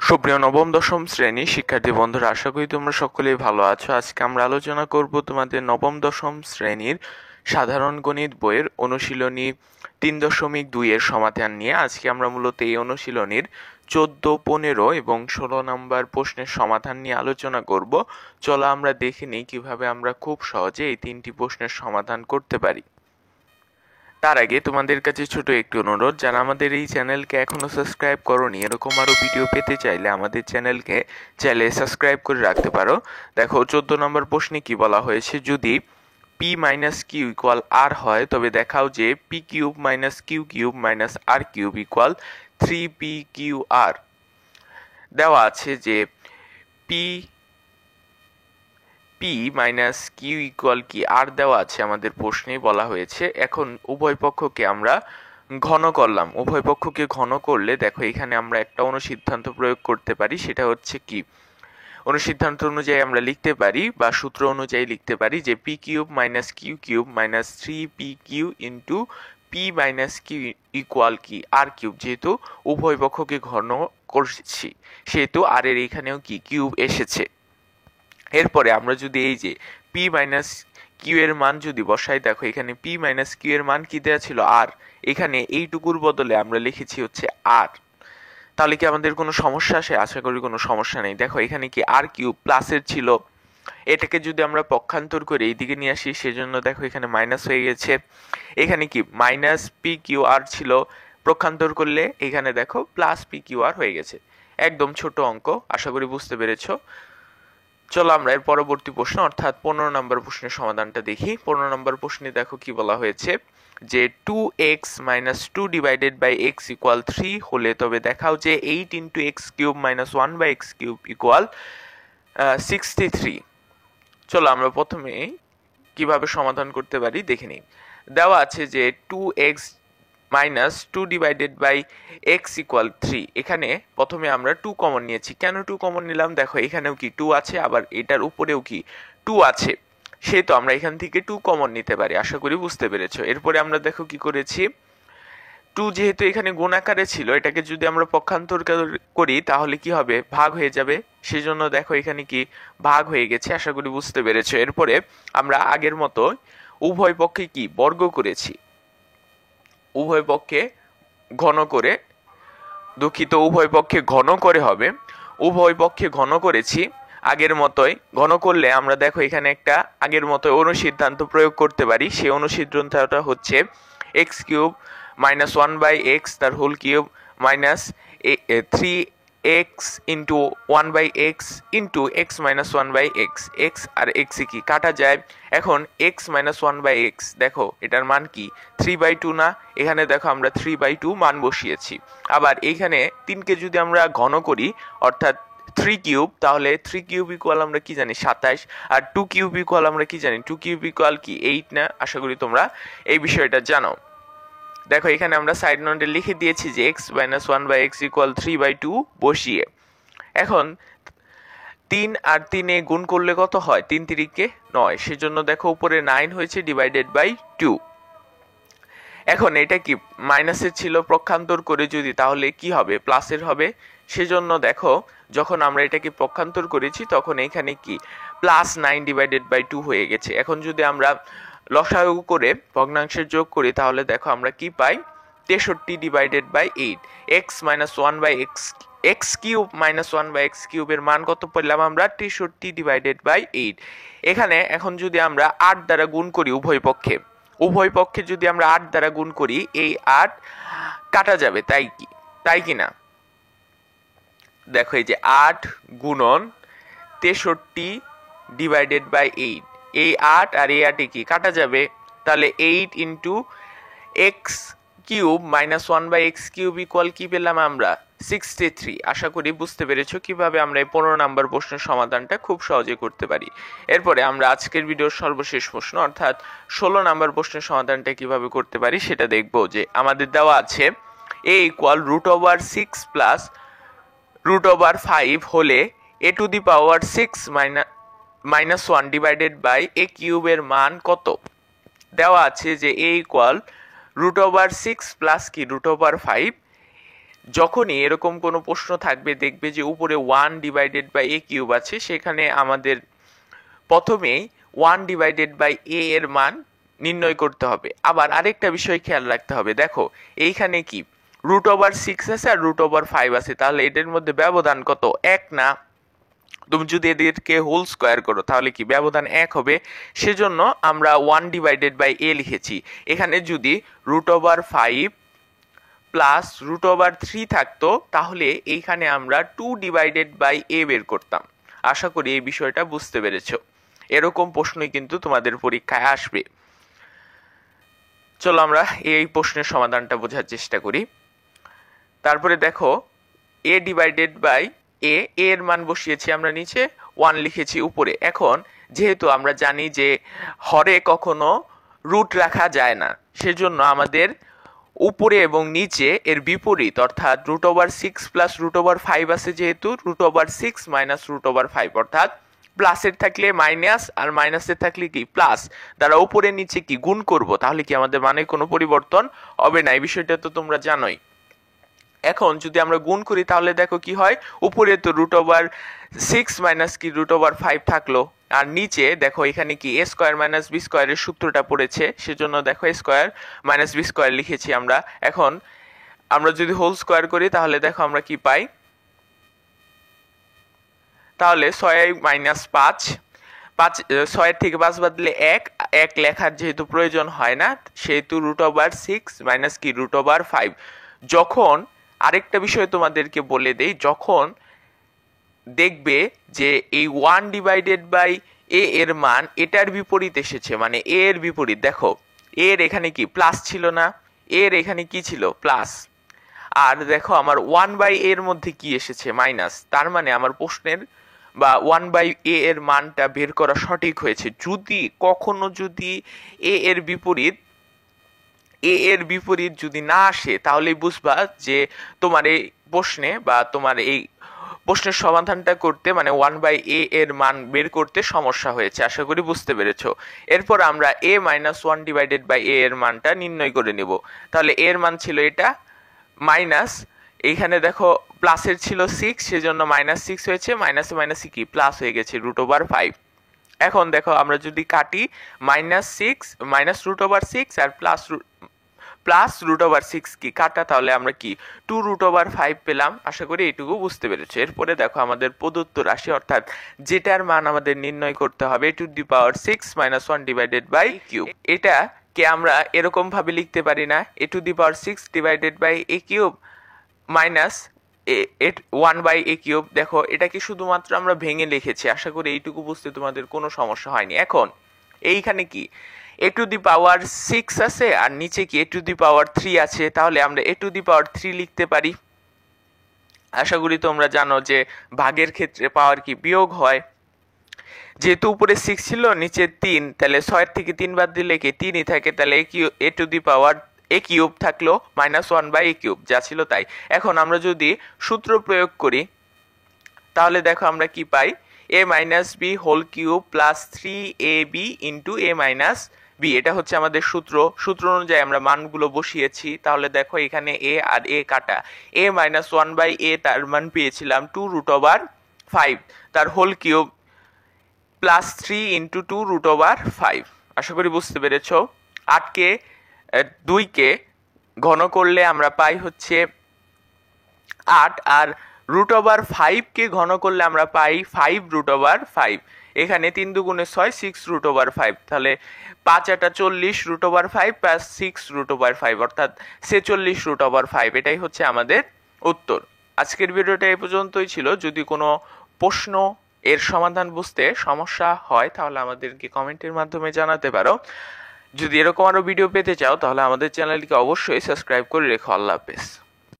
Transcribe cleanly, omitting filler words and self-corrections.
সুপ্রিয় নবম দশম শ্রেণী শিক্ষার্থী বন্ধুরা, আশা করি তোমরা সকলেই ভালো আছো। আজকে আমরা আলোচনা করব তোমাদের নবম দশম শ্রেণীর সাধারণ গণিত বইয়ের অনুশীলনী 3.2 এর সমাধান নিয়ে। আজকে আমরা মূলত এই অনুশীলনীর 14, 15 এবং 16 নম্বর প্রশ্নের সমাধান নিয়ে আলোচনা করব। চলো আমরা দেখে নিই কিভাবে আমরা খুব সহজে এই তিনটি প্রশ্নের সমাধান করতে পারি। তার আগে তোমাদের কাছে ছোট একটি অনুরোধ, যারা আমাদের এই চ্যানেলকে এখনো সাবস্ক্রাইব করোনি, এরকম আরো ভিডিও পেতে চাইলে আমাদের চ্যানেলকে চাইলে সাবস্ক্রাইব করে রাখতে পারো। দেখো 14 নম্বর প্রশ্নে কি বলা হয়েছে, যদি p minus q equal r হয় তবে দেখাও যে p cube minus q cube minus r cube equal 3p/r। দেওয়া আছে যে p মাইনাস কিউ ইকুয়াল কি আর দেওয়া আছে, আমাদের প্রশ্নেই বলা হয়েছে। এখন উভয় পক্ষকে আমরা ঘন করলাম। উভয় পক্ষকে ঘন করলে দেখো এখানে আমরা একটা অনুসিদ্ধান্ত প্রয়োগ করতে পারি। সেটা হচ্ছে কি, অনুসিদ্ধান্ত অনুযায়ী আমরা লিখতে পারি বা সূত্র অনুযায়ী লিখতে পারি যে p cube minus q cube minus 3p/q into p minus q equal কি আর কিউব। যেহেতু উভয় পক্ষকে ঘন করছি সেহেতু আর এর এখানেও কি কিউব এসেছে। এরপরে আমরা যদি এই যে p মাইনাস কিউ এর মান যদি বসাই, দেখো এখানে p মাইনাস কিউ এর মান কি দেওয়া ছিল আর, এখানে এইটুকুর বদলে আমরা লিখেছি হচ্ছে আর। তাহলে কি আমাদের কোনো সমস্যা আসে? আশা করি কোনো সমস্যা নেই। দেখো এখানে কি আর কিউব প্লাসের ছিল, এটাকে যদি আমরা পক্ষান্তর করে এইদিকে নিয়ে আসি সেজন্য দেখো এখানে মাইনাস হয়ে গেছে। এখানে কি মাইনাস পি কিউ আর ছিল, পক্ষান্তর করলে এখানে দেখো প্লাস পি কিউ আর হয়ে গেছে। একদম ছোট অঙ্ক, আশা করি বুঝতে পেরেছো। চলো আমরা এর পরবর্তী প্রশ্ন অর্থাৎ 15 নম্বর প্রশ্নের সমাধানটা দেখি। 15 নম্বর প্রশ্নে দেখো কি বলা হয়েছে যে 2x minus 2 divided by x equal 3 হলে তবে দেখাও যে 8 into x cube minus 1 by x cube equal 63। চলো আমরা প্রথমে কিভাবে সমাধান করতে পারি দেখে নিই। দেওয়া আছে যে 2x minus 2 divided by x equal 3। এখানে প্রথমে আমরা 2 কমন নিয়েছি। কেন 2 কমন নিলাম? দেখো এখানেও কি 2 আছে, আবার এটার উপরেও কি 2 আছে, সেহেতু আমরা এখান থেকে 2 কমন নিতে পারি। আশা করি বুঝতে পেরেছো। এরপরে আমরা দেখো কি করেছি, 2 যেহেতু এখানে গুণ আকারে ছিল, এটাকে যদি আমরা পক্ষান্তর করি তাহলে কি হবে, ভাগ হয়ে যাবে। সেজন্য দেখো এখানে কি ভাগ হয়ে গেছে। আশা করি বুঝতে পেরেছো। এরপরে আমরা আগের মতো উভয় পক্ষে কি বর্গ করেছি, উভয় পক্ষে ঘন করে, দুঃখিত, উভয় পক্ষে ঘন করে হবে, উভয় পক্ষে ঘন করেছি আগের মতোই। ঘন করলে আমরা দেখো এখানে একটা আগের মতো অনুসিদ্ধান্ত প্রয়োগ করতে পারি। সেই অনুসিদ্ধান্তটা হচ্ছে x cube minus 1 by x তার whole cube minus 3x into 1 by x into x minus 1 by x. X আর এক্স কি কাটা যায়। এখন এক্স মাইনাস 1 বাই এক্স, দেখো এটার মান কি 3/2 না? এখানে দেখো আমরা 3/2 মান বসিয়েছি। আবার এইখানে 3কে যদি আমরা ঘন করি অর্থাৎ 3 কিউব, তাহলে 3 কিউব ইকুয়াল আমরা কি জানি 27, আর 2 কিউব ইকুয়াল আমরা কি জানি 2 কিউব ইকুয়াল কি 8 না? আশা করি তোমরা এই বিষয়টা জানো। দেখো এখানে আমরা সাইড নোটে লিখে দিয়েছি যে x minus 1 by x equal 3/2 বসিয়ে। এখন 3 আর 3 গুণ করলে কত হয়? 3 3 9, সেজন্য দেখো উপরে 9 হয়েছে ডিভাইডেড বাই 2। এখন এটা কি মাইনাসের ছিল, পক্ষান্তর করে যদি তাহলে কি হবে, প্লাসের হবে। সেজন্য দেখো যখন আমরা এটাকে পক্ষান্তর করেছি তখন এখানে কি প্লাস 9 ডিভাইডেড বাই 2 হয়ে গেছে। এখন যদি আমরা লসাগু করে ভগ্নাংশের যোগ করি তাহলে দেখো আমরা কি পাই, 63 divided by 8। X minus 1 by x, x cube minus 1 by x কিউবের মান কত পেলাম আমরা? 63 ডিভাইডেড বাই 8। এখানে এখন যদি আমরা 8 দ্বারা গুণ করি উভয় পক্ষে, উভয় পক্ষে যদি আমরা 8 দ্বারা গুণ করি, এই 8 কাটা যাবে, তাই কি না? দেখো এই যে 8 গুণন 63 ডিভাইডেড বাই 8, এই 8 আর এই 8 কি কাটা যাবে। তাহলে 8 into x cube minus 1 by x cube equal কি পেলাম আমরা? 63। আশা করি বুঝতে পেরেছো কিভাবে আমরা এই 15 নম্বর প্রশ্নের সমাধানটা খুব সহজে করতে পারি। এরপরে আমরা আজকের ভিডিওর সর্বশেষ প্রশ্ন অর্থাৎ 16 নম্বর প্রশ্নের সমাধানটা কিভাবে করতে পারি সেটা দেখবো। যে আমাদের দেওয়া আছে a ইকুয়াল √6 প্লাস √5 হলে a to the power 6 minus 1 divided by a কিউবের মান কত? দেওয়া আছে যে a ইকুয়াল √6 প্লাস কি √5 যখনই এরকম কোনো প্রশ্ন থাকবে দেখবে যে উপরে 1/a³ আছে, সেখানে আমাদের প্রথমেই 1/a এর মান নির্ণয় করতে হবে। আবার আরেকটা বিষয় খেয়াল রাখতে হবে, দেখো এইখানে কি √6 আছে আর √5 আছে, তাহলে এদের মধ্যে ব্যবধান কত? 1 না? তুমি যদি এদেরকে হোল স্কোয়ার করো তাহলে কি ব্যবধান 1 হবে। সেজন্য আমরা 1/a লিখেছি। এখানে যদি √5 প্লাস √3 থাকতো তাহলে এইখানে আমরা 2/a বের করতাম। আশা করি এই বিষয়টা বুঝতে পেরেছো। এরকম প্রশ্নই কিন্তু তোমাদের পরীক্ষায় আসবে। চলো আমরা এই প্রশ্নের সমাধানটা বোঝার চেষ্টা করি। তারপরে দেখো a/a এর মান বসিয়েছি আমরা নিচে, 1 লিখেছি উপরে। এখন যেহেতু আমরা জানি যে হরে কখনো রুট রাখা যায় না, সেজন্য আমাদের উপরে এবং নিচে এর বিপরীত অর্থাৎ √6 প্লাস √5 আছে, যেহেতু √6 মাইনাস √5 অর্থাৎ প্লাসের থাকলে মাইনাস আর মাইনাসের থাকলে কি প্লাস, দ্বারা উপরে নিচে কি গুণ করব, তাহলে কি আমাদের মানে কোনো পরিবর্তন হবে না। এই বিষয়টা তো তোমরা জানোই। এখন যদি আমরা গুণ করি তাহলে দেখো কি হয়, উপরে তো √6 মাইনাস কি √5 থাকলো, আর নিচে দেখো এখানে কি a² - b² এর সূত্রটা পড়েছে, সেজন্য দেখো a² - b² লিখেছি আমরা। এখন আমরা যদি হোল স্কোয়ার করি তাহলে দেখো আমরা কি পাই, তাহলে 6 - 5 6 থেকে 5 বাদ দিলে 1 লেখার যেহেতু প্রয়োজন হয় না, সেহেতু √6 মাইনাস কি √5। যখন আরেকটা বিষয় তোমাদেরকে বলে দেই, যখন দেখবে যে এই 1/a এর মান এটার বিপরীত এসেছে, মানে a এর বিপরীত, দেখো a এর এখানে কি প্লাস ছিল না, a এর এখানে কি ছিল প্লাস, আর দেখো আমার 1/a এর মধ্যে কি এসেছে মাইনাস, তার মানে আমার প্রশ্নের বা 1/a এর মানটা বের করা সঠিক হয়েছে। যদি কখনো যদি a এর বিপরীত যদি না আসে তাহলেই বুঝবা যে তোমার এই প্রশ্নে বা তোমার এই প্রশ্নের সমাধানটা করতে মানে 1/a এর মান বের করতে সমস্যা হয়েছে। আশা করি বুঝতে পেরেছো। এরপর আমরা a - 1/a এর মানটা নির্ণয় করে নেব। তাহলে এর মান ছিল এটা মাইনাস, এইখানে দেখো প্লাসের ছিল 6, সেজন্য -6 হয়েছে, মাইনাসে মাইনাসে কি প্লাস হয়ে গেছে √5। এখন দেখো আমরা যদি কাটি -6 আর প্লাস √6 কি কাটা, তাহলে আমরা কি 2√5 পেলাম। আশা করি এইটুকু বুঝতে পেরেছো। এরপরে দেখো আমাদের প্রদত্ত রাশি অর্থাৎ যেটার মান আমাদের নির্ণয় করতে হবে 2⁻6 - 1/3, এটা কে আমরা এরকম ভাবে লিখতে পারি না, a⁻6 / মাইনাস 1/a³। দেখো এটাকে শুধুমাত্র আমরা ভেঙে লিখেছি। আশা করি এইটুকু বুঝতে তোমাদের কোনো সমস্যা হয়নি। এখন এইখানে কি a⁻6 আছে আর নিচে কি a⁻3 আছে, তাহলে আমরা a⁻3 লিখতে পারি। আশা করি তোমরা জানো যে ভাগের ক্ষেত্রে পাওয়ার কি বিয়োগ হয়, যেহেতু উপরে 6 ছিল নিচে 3, তাহলে 6 থেকে 3 বাদ দিলে কি 3ই থাকে, তাহলে a³ থাকলো -1/a³ যা ছিল তাই। এখন আমরা যদি সূত্র প্রয়োগ করি তাহলে দেখো আমরা কি পাই, a - b³ plus 3ab into a - b, এটা হচ্ছে আমাদের সূত্র। সূত্র অনুযায়ী আমরা মানগুলো বসিয়েছি। তাহলে দেখো এখানে a আর a কাটা, a - 1/a তার মান পেয়েছিলাম 2√5, তার হোল কিউব প্লাস 3 ইন্টু 2√5। আশা করি বুঝতে পেরেছো। 8কে 2কে ঘন করলে আমরা পাই হচ্ছে 8, আর √5কে ঘন করলে আমরা পাই 5√5। এখানে 3 × 2 = 6, 6√5, তাহলে 5 × 8 = 40 √5 প্লাস 6√5 অর্থাৎ 46√5। এটাই হচ্ছে আমাদের উত্তর। আজকের ভিডিওটা এই পর্যন্তই ছিল। যদি কোনো প্রশ্ন এর সমাধান বুঝতে সমস্যা হয় তাহলে আমাদেরকে কমেন্টের মাধ্যমে জানাতে পারো। যদি এরকম আরো ভিডিও পেতে চাও তাহলে আমাদের চ্যানেলটিকে অবশ্যই সাবস্ক্রাইব করে রেখো। আল্লাহ হাফেজ।